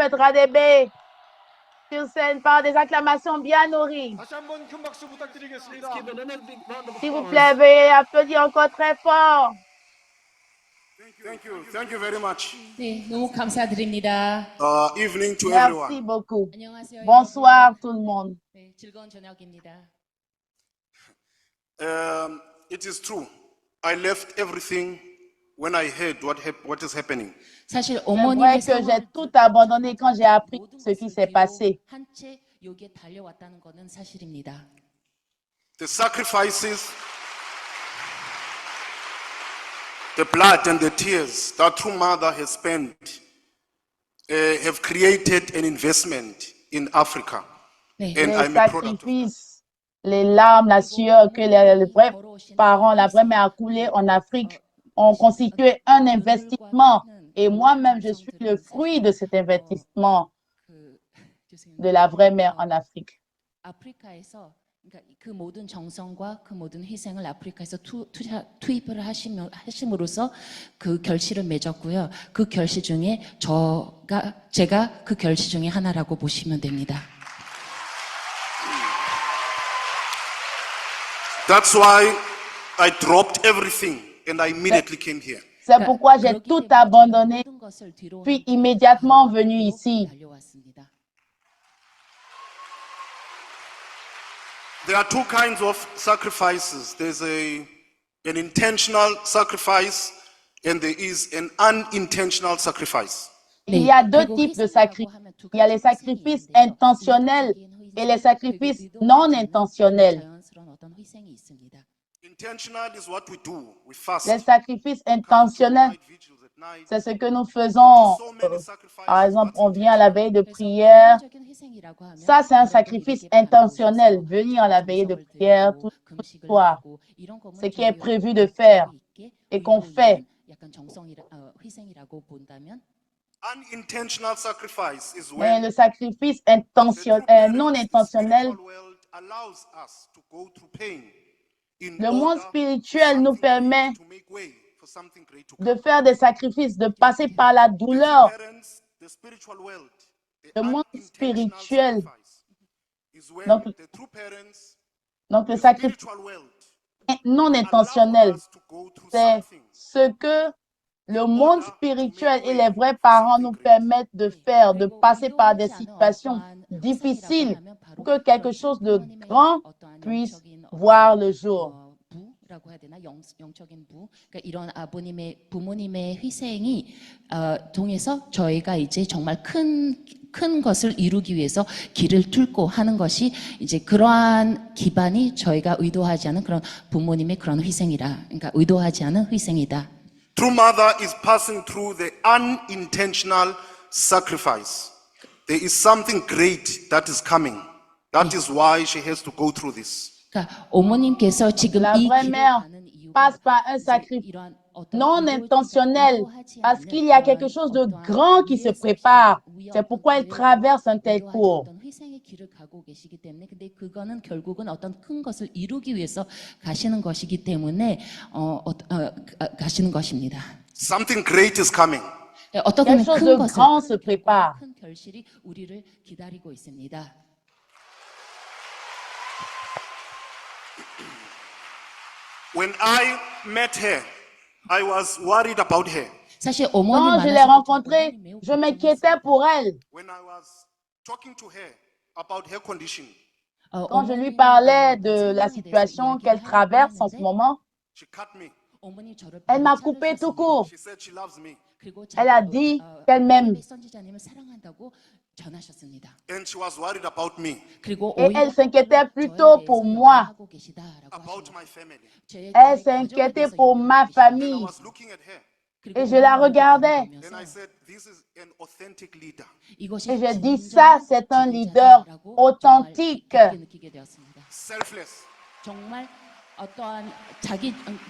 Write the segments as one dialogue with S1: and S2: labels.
S1: prophète Radebe sur scène par des acclamations bien nourries.
S2: 다시 한번 큰 박수 부탁드리겠습니다.
S3: Give another big round of
S1: S'il vous
S3: applause.
S1: plaît, veuillez applaudir encore très fort.
S4: Thank you very much.
S5: 네, 너무 감사드립니다.
S4: Evening to
S1: Merci
S4: everyone.
S1: beaucoup.
S5: 안녕하세요.
S1: Bonsoir
S5: 여러분.
S1: tout le monde.
S5: 네, 즐거운 저녁입니다.
S4: It is true. I left everything when I heard what is happening.
S5: 사실
S1: C'est vrai
S5: 어머님의
S1: que j'ai
S5: 상황을
S1: tout abandonné quand j'ai appris
S5: 모든
S1: ce qui
S5: 것을
S1: s'est
S5: 뒤로
S1: passé.
S5: 한 채 여기에 달려왔다는 것은 사실입니다.
S4: The sacrifices, the blood and the tears that true mother has spent have created an investment in Africa.
S5: 네.
S4: And
S1: Les
S4: I'm a product of that.
S1: sacrifices, les larmes, la sueur que les vrais parents, la vraie mère a coulé en Afrique ont constitué un investissement. Et moi-même, je suis le fruit de cet investissement de la vraie mère en Afrique.
S5: 아프리카에서 그러니까 그 모든 정성과 그 모든 희생을 아프리카에서 투입을 하심으로써 그 결실을 맺었고요. 그 결실 중에 제가 그 결실 중에 하나라고 보시면 됩니다.
S4: That's why I dropped everything and I immediately came here.
S1: C'est pourquoi j'ai tout abandonné, puis immédiatement venu ici.
S4: There are two kinds of sacrifices. There's an intentional sacrifice and there is an unintentional sacrifice.
S1: Il y a deux types de sacrifices. Il y a les sacrifices intentionnels et les sacrifices non intentionnels.
S4: Intentional is what we do. We fast.
S1: Les sacrifices intentionnels, c'est ce que nous faisons. Par exemple, on vient à la veille de prière. Ça, c'est un sacrifice intentionnel. Venir à la veille de prière tout le soir. Ce qui est prévu de faire et qu'on fait.
S4: Unintentional sacrifice is
S1: Mais
S4: when
S1: le sacrifice non intentionnel,
S4: allows us to go through pain in
S1: le monde
S4: order
S1: spirituel nous permet
S4: to make way for something great to
S1: de faire des sacrifices, de passer par la douleur.
S4: the spiritual world.
S1: Le monde
S4: Unintentional
S1: spirituel.
S4: sacrifice is when
S1: Donc,
S4: the true parents,
S1: Donc, le
S4: the
S1: sacrifice
S4: spiritual world,
S1: non
S4: allow
S1: intentionnel,
S4: us to go through
S1: c'est
S4: something.
S1: ce que le monde spirituel et les vrais parents nous permettent de faire, de passer par des situations difficiles pour que quelque chose de grand puisse voir le jour.
S5: 부라고 해야 되나 영적인 부 그러니까 이런 부모님의 희생이 통해서 저희가 이제 정말 큰 것을 이루기 위해서 길을 뚫고 하는 것이 이제 그러한 기반이 저희가 의도하지 않은 그런 부모님의 그런 희생이라 그러니까 의도하지 않은 희생이다.
S4: True mother is passing through the unintentional sacrifice. There is something great that is coming. That is why she has to go through this.
S5: 그러니까 어머님께서 지금
S1: La
S5: 이
S1: vraie
S5: 길을
S1: mère
S5: 가는 이유가
S1: passe par un sacrifice non intentionnel parce qu'il y a quelque chose de grand qui se prépare. C'est pourquoi elle traverse un tel cours.
S5: 어떤 희생의 길을 가고 계시기 때문에 근데 그거는 결국은 어떤 큰 것을 이루기 위해서 가시는 것이기 때문에 가시는 것입니다.
S4: Something great is coming.
S5: 어떻게
S1: Quelque
S5: 보면
S1: chose
S5: 큰
S1: de
S5: 것을
S1: grand se prépare.
S5: 큰 결실이 우리를 기다리고 있습니다.
S4: When I met her, I was worried about her.
S5: 사실 어머니
S1: Quand je l'ai
S5: 만났을 때
S1: rencontrée,
S5: 어머니 매우
S1: je m'inquiétais pour elle.
S4: When I was talking to her about her condition,
S1: Quand je lui parlais de la situation qu'elle traverse en ce moment,
S4: she cut me.
S5: 어머니 저를
S1: elle m'a
S5: 바로
S1: coupé tout
S5: 자르셨습니다.
S1: court.
S4: She said she loves me.
S5: 그리고
S1: Elle a dit qu'elle m'aime.
S5: 선지자님을 사랑한다고 전하셨습니다.
S4: And she was worried about me,
S5: 그리고
S1: Et
S5: 오히려
S1: elle s'inquiétait
S5: 저에
S1: plutôt
S5: 대해서
S1: pour moi.
S5: 염려하고 계시다라고
S4: about
S5: 하시고
S4: my family.
S1: Elle s'inquiétait pour ma
S4: Then I
S1: famille.
S4: was looking at her.
S1: Et je la regardais.
S4: Then I said, this is an authentic leader.
S1: Et je dis ça, c'est un leader authentique.
S4: Selfless.
S5: 정말 어떠한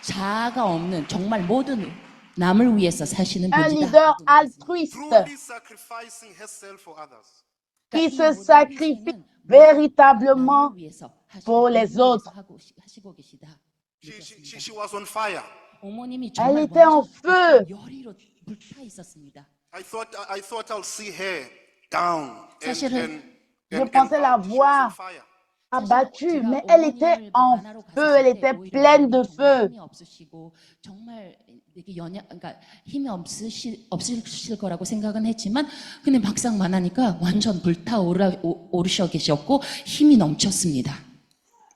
S5: 자아가 없는 정말 모든 남을 위해서 사시는
S1: Un
S5: 분이다.
S1: leader altruiste
S4: Truly sacrificing herself for others.
S1: qui se sacrifie véritablement pour les autres.
S5: 하시고 계시다.
S4: She was on fire.
S5: 어머님이
S1: Elle
S5: 정말
S1: était en
S5: 먼저
S1: feu.
S5: 열의로 불타 있었습니다.
S4: I thought I'll see her down
S5: 사실은
S1: Je pensais la
S4: out. She was on
S1: voir
S4: fire.
S1: abattue, mais elle était en feu, elle était pleine de feu.
S5: 힘이 없으시고 정말 이렇게 그러니까 힘이 없으실 거라고 생각은 했지만 근데 막상 만나니까 완전 불타오르셔 계셨고 힘이 넘쳤습니다.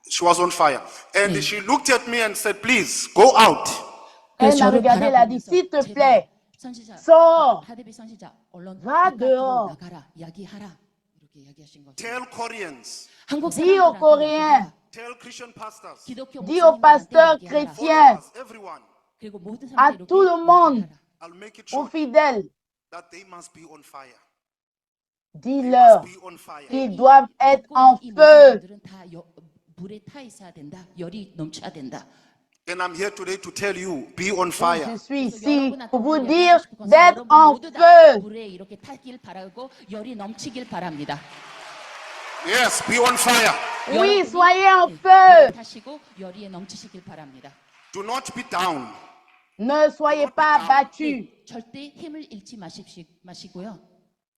S4: She was on fire. And she looked at me and said, please, go out.
S1: Elle m'a regardé, elle a dit, s'il te plaît, sors,
S5: 하데비 선지자 얼른
S1: va
S5: 바깥으로
S1: dehors.
S5: 나가라 이야기하라 이렇게 이야기하신 거죠.
S4: Tell Koreans,
S5: 한국
S1: Dis aux Coréens,
S4: tell Christian pastors,
S5: 기독교
S1: dis aux pasteurs
S5: 목사님들한테
S1: chrétiens,
S4: followers, everyone,
S5: 그리고 모든
S1: à
S5: 사람들
S1: tout le monde,
S4: I'll make it
S1: aux
S4: short,
S1: fidèles,
S4: that they must be on fire.
S1: dis-leur
S4: Be on fire.
S1: qu'ils doivent être en
S5: 이 모든
S1: feu.
S5: 분들은 다 불에 타 있어야 된다. 열이 넘쳐야 된다.
S4: And I'm here today to tell you, be on fire.
S1: Je suis ici pour vous dire d'être en feu.
S5: 불에 이렇게 타길 바라고 열이 넘치길 바랍니다.
S4: Yes, be on fire.
S1: Oui, soyez en
S5: 불에
S1: feu.
S5: 타시고 열이 넘치시길 바랍니다.
S4: Do not be down.
S1: Ne soyez pas abattus.
S5: 절대 힘을 잃지 마시고요.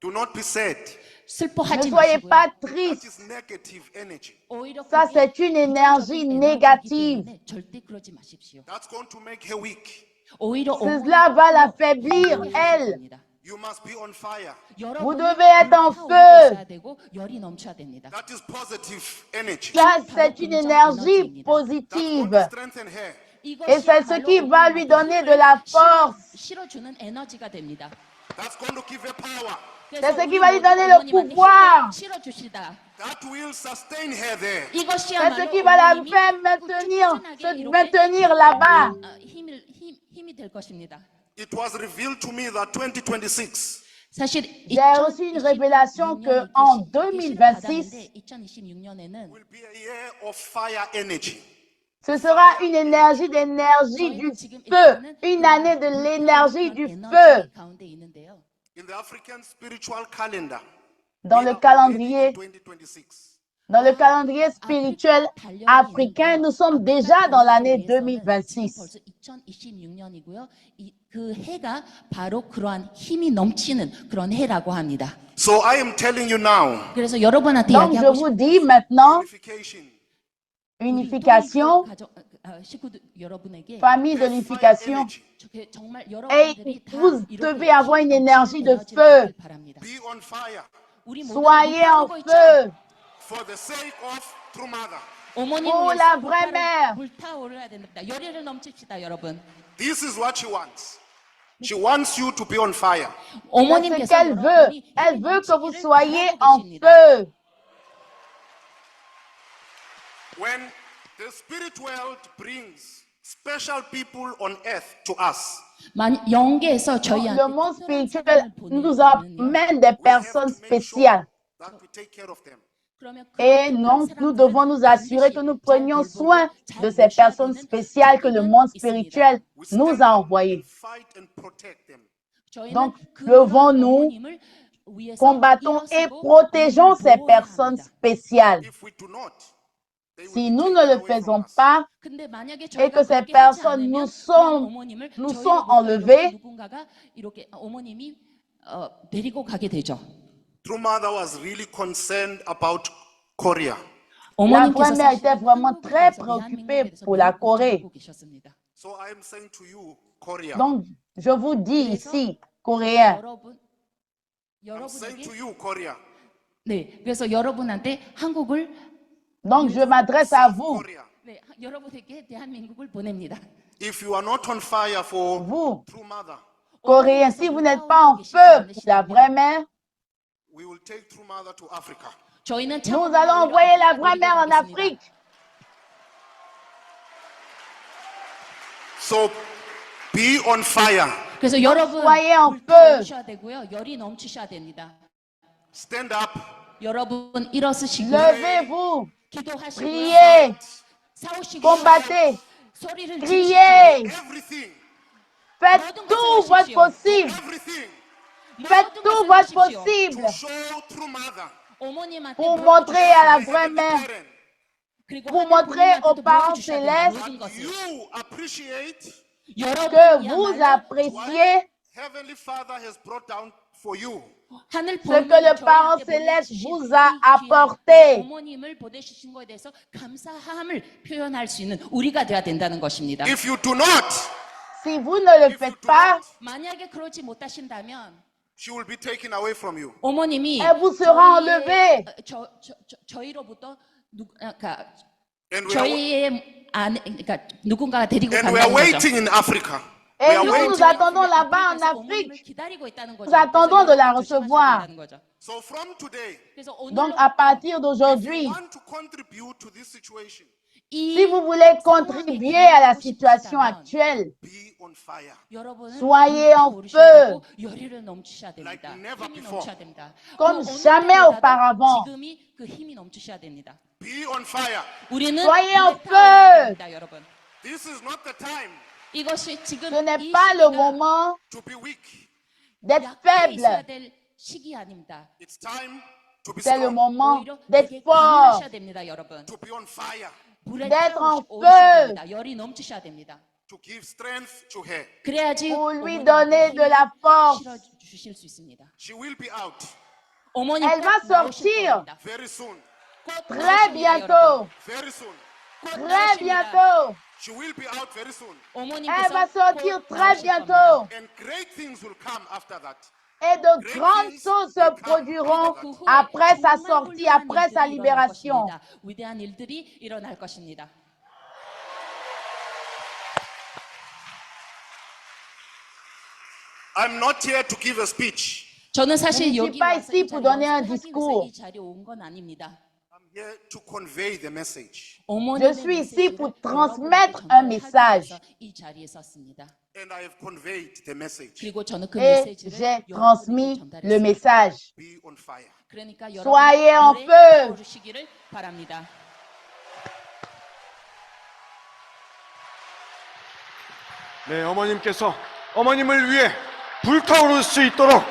S4: Do not be sad.
S1: Ne
S5: 슬퍼하지
S1: soyez
S5: 마시고요.
S1: pas
S4: That
S1: tristes.
S4: is negative energy.
S5: 오히려
S1: Ça,
S5: 그게
S1: c'est une énergie
S5: 부정적인
S1: négative.
S5: 에너지이기 때문에 절대 그러지 마십시오.
S4: That's going to make her weak.
S5: 오히려
S1: Cela va l'affaiblir, elle.
S4: You must be on fire.
S1: Vous devez être en feu.
S5: 되고 열이 넘쳐야 됩니다.
S4: That is positive energy.
S1: Ça, c'est une énergie
S4: That's going
S1: positive.
S4: to strengthen her.
S1: Et c'est ce qui va lui donner de la force.
S5: 실어주는 에너지가 됩니다.
S4: That's going to give her power.
S1: C'est ce qui va lui donner le pouvoir.
S5: 실어주시다.
S4: That will sustain her there.
S1: C'est ce qui va la faire maintenir là-bas.
S5: 힘이 될 것입니다.
S4: It was revealed to me that 2026
S5: 사실
S1: J'ai reçu une révélation que en 2026,
S5: 2026년에는
S4: will be a year of fire energy.
S1: ce sera une énergie du feu, une année de l'énergie du feu.
S5: 가운데 있는데요.
S4: In the African spiritual calendar,
S1: Dans
S4: we
S1: le
S4: are
S1: calendrier,
S4: already in 2026.
S1: dans le calendrier spirituel africain, nous sommes déjà dans l'année 2026.
S5: 벌써 2026년이고요. 그 해가 바로 그러한 힘이 넘치는 그런 해라고 합니다.
S4: So I am telling you now,
S5: 그래서 여러분한테
S1: Donc, je
S5: 이야기하고
S1: vous dis maintenant,
S4: unification,
S1: unification,
S5: 식구들 여러분에게
S1: famille de
S4: fire
S1: l'unification,
S4: energy.
S5: 정말
S1: et
S5: 여러분들이 다
S1: vous
S5: 이렇게
S1: devez avoir une
S5: 힘
S1: énergie de
S5: 넘치는
S1: feu.
S5: 에너지를 바랍니다.
S4: Be on fire
S5: 우리
S1: Soyez en
S5: 모두
S1: feu
S4: for the sake of True Mother.
S5: 어머님
S1: pour la vraie mère.
S5: 불타오르야 됩니다. 열의를 넘칩시다, 여러분.
S4: This is what she wants. She wants you to be on fire.
S1: C'est ce
S5: 어머님께서
S1: qu'elle veut.
S5: 여러분이
S1: Elle
S5: 힘이
S1: veut que vous
S5: 넘치기를
S1: soyez
S5: 바라고
S1: en
S5: 계십니다.
S1: feu.
S4: When the spirit world brings special people on earth to us,
S5: 영계에서 저희한테
S1: Le monde
S5: 특별한
S1: spirituel
S5: 사람을
S1: nous
S5: 보내면요.
S1: amène des
S4: we have
S1: personnes
S4: to make
S1: spéciales.
S4: sure that we take care of them.
S5: 그러면
S1: Et
S5: 그런
S1: donc,
S5: 특별한
S1: nous
S5: 사람들을
S1: devons nous assurer que nous
S5: 반드시
S1: prenions
S5: 잘
S1: soin
S5: 돌보고
S1: de
S5: 잘
S1: ces
S5: 모셔야
S1: personnes
S5: 되는
S1: spéciales que le
S5: 책임은
S1: monde
S5: 있습니다.
S1: spirituel
S4: We
S1: nous
S4: stand
S1: a
S4: up and
S1: envoyées.
S4: fight and protect them.
S5: 저희는
S1: Donc,
S5: 그런
S1: levons-nous,
S5: 어머님을 위해서
S1: Combattons et
S5: 일어서고
S1: protégeons
S5: 어머님을
S1: ces
S5: 보호해야
S1: personnes
S5: 합니다.
S1: spéciales.
S4: If we do not, they will
S1: Si
S4: be
S1: nous
S4: taken
S1: ne le
S4: away from
S1: faisons
S4: us.
S1: pas,
S5: 근데 만약에
S1: et
S5: 저희가
S1: que ces
S5: 그렇게 하지
S1: personnes
S5: 않으면
S1: nous
S5: 그런
S1: sont
S5: 어머님을
S1: enlevées,
S5: 저희로부터 이렇게 누군가가 이렇게 어머님이 데리고 가게 되죠.
S4: True Mother was really concerned about Korea.
S1: La
S5: 어머님께서
S1: vraie mère était vraiment
S5: 한국에
S1: très
S5: 대해서,
S1: préoccupée
S5: 대한민국에 대해서
S1: pour la
S5: 매우
S1: Corée.
S5: 걱정하고 계셨습니다.
S4: So I am saying to you, Korea,
S1: Donc, je vous dis
S5: 그래서
S1: ici, Coréens,
S4: I'm saying to
S5: 여러분에게
S4: you, Korea,
S5: 네, 그래서 여러분한테 한국을
S1: donc je m'adresse à
S4: South
S1: vous,
S4: Korea.
S5: 네, 여러분에게 대한민국을 보냅니다.
S4: If you are not on fire for
S1: vous,
S4: True Mother,
S1: Coréens, si vous n'êtes pas en feu pour la vraie mère,
S4: we will take True Mother to Africa.
S5: 저희는
S1: nous allons envoyer la vraie mère en Afrique.
S4: So be on fire.
S5: 그래서 여러분
S1: soyez en
S5: 불타오르셔야 되고요. 열이 넘치셔야 됩니다.
S4: Stand up.
S5: 여러분 일어서시고
S1: Levez-vous,
S5: 기도하시고
S1: priez,
S5: 싸우시고
S1: combattez,
S5: 소리를
S1: criez,
S4: Everything.
S1: faites tout votre possible,
S4: Everything.
S1: faites tout votre possible
S4: To show True Mother.
S5: 어머님한테
S1: pour montrer à la
S4: the
S1: vraie
S4: heavenly
S1: mère,
S4: parent,
S5: 그리고
S1: pour
S5: 하나님
S1: montrer aux
S5: 부모님한테도
S1: parents
S5: 보여주셔야 돼요,
S1: célestes
S5: 모든 것을.
S4: You appreciate
S1: que vous
S5: 여러분이야말로
S1: appréciez
S4: Heavenly Father has brought down for you.
S5: 하늘
S1: ce que le Parent céleste vous a apporté.
S5: 어머님을 보내주신 것에 대해서 감사함을 표현할 수 있는 우리가 돼야 된다는 것입니다.
S4: If you do not,
S1: Si vous ne le faites pas,
S5: 만약에 그러지 못하신다면
S4: she will be taken away from you.
S5: 어머님이
S1: elle vous sera enlevée.
S5: 저희로부터 그러니까
S4: And we are,
S5: 저희의 아내, 그러니까 누군가가 데리고
S4: and we are
S5: 간다는 거죠.
S4: waiting in Africa. We
S1: Et
S4: are
S1: nous,
S4: waiting.
S1: nous attendons là-bas en Afrique. Nous attendons de la recevoir.
S4: So from today,
S1: Donc, à partir d'aujourd'hui,
S4: want to contribute to this situation,
S1: si vous voulez contribuer à la situation actuelle,
S4: be on fire.
S1: soyez en feu,
S4: Like never before.
S1: comme jamais auparavant.
S4: Be on fire.
S1: Soyez en feu.
S4: This is not the time
S5: 이것이 지금
S1: Ce n'est pas le moment
S4: to be weak.
S1: d'être
S5: 약해 있어야
S1: faible.
S5: 될 시기 아닙니다.
S4: It's time to be
S1: C'est le
S4: strong,
S1: moment
S5: 오히려
S1: d'être
S5: 되게
S1: fort,
S5: 강인하셔야 됩니다, 여러분.
S4: to be on fire,
S5: 불에
S1: d'être en
S5: 타오르셔야
S1: feu.
S5: 됩니다. 열이 넘치셔야 됩니다.
S4: to give strength to her.
S5: 그래야지
S1: pour lui
S5: 어머니한테
S1: donner de la force.
S5: 실어 주실 수 있습니다.
S4: She will be out
S5: 어머니
S1: Elle va
S5: 꼭 나오실
S1: sortir.
S5: 겁니다.
S4: very soon.
S5: 꼭
S1: Très
S5: 나오십니다, 여러분.
S1: bientôt,
S4: Very soon.
S5: 꼭
S1: très
S5: 나오십니다.
S1: bientôt.
S4: She will be out very soon.
S1: Elle va
S5: 어머님께서
S1: sortir
S5: 꼭
S1: très
S5: 나오실
S1: bientôt.
S5: 겁니다.
S4: And great things will come after that.
S1: Et de grandes choses se produiront
S5: 그 후에
S1: après sa
S5: 정말
S1: sortie,
S5: 훌륭한
S1: après sa
S5: 일들이 일어날
S1: libération.
S5: 것입니다. 위대한 일들이 일어날 것입니다.
S4: I'm not here to give a speech.
S5: 저는 사실
S1: Je ne suis
S5: 여기
S1: pas
S5: 와서
S1: ici
S5: 이
S1: pour
S5: 자리에
S1: donner un
S5: 연설하기 위해서
S1: discours.
S5: 이 자리에 온 건 아닙니다.
S4: I'm here to convey the message.
S1: Je suis ici pour transmettre un message.
S5: 이 자리에 섰습니다.
S4: And I have conveyed the message.
S5: 그리고 저는 그
S1: Et
S5: 메시지를
S1: j'ai transmis
S5: 전달했습니다.
S1: le message.
S4: Be on fire.
S5: 그러니까
S1: Soyez en
S5: 여러분이
S1: feu.
S5: 오르시기를 바랍니다.
S2: 네, 어머님을 위해 불타오를 수 있도록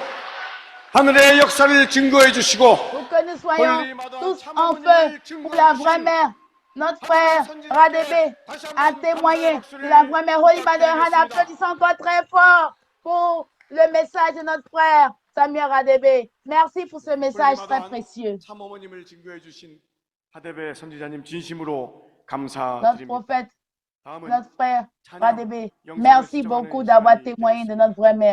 S2: 하늘의 역사를 증거해 주시고
S1: Pour que nous soyons tous en feu pour la vraie mère. Notre frère Radebe a témoigné de la vraie mère Holy Mother Hannah. Applaudissons encore très fort pour le message de notre frère Samuel Radebe. Merci pour ce message très précieux.
S2: 참 어머님을 증거해 주신 하데베 선지자님 진심으로
S1: Notre
S2: 감사드립니다.
S1: prophète,
S2: 다음은
S1: notre frère Radebe, merci beaucoup d'avoir témoigné de notre vraie mère.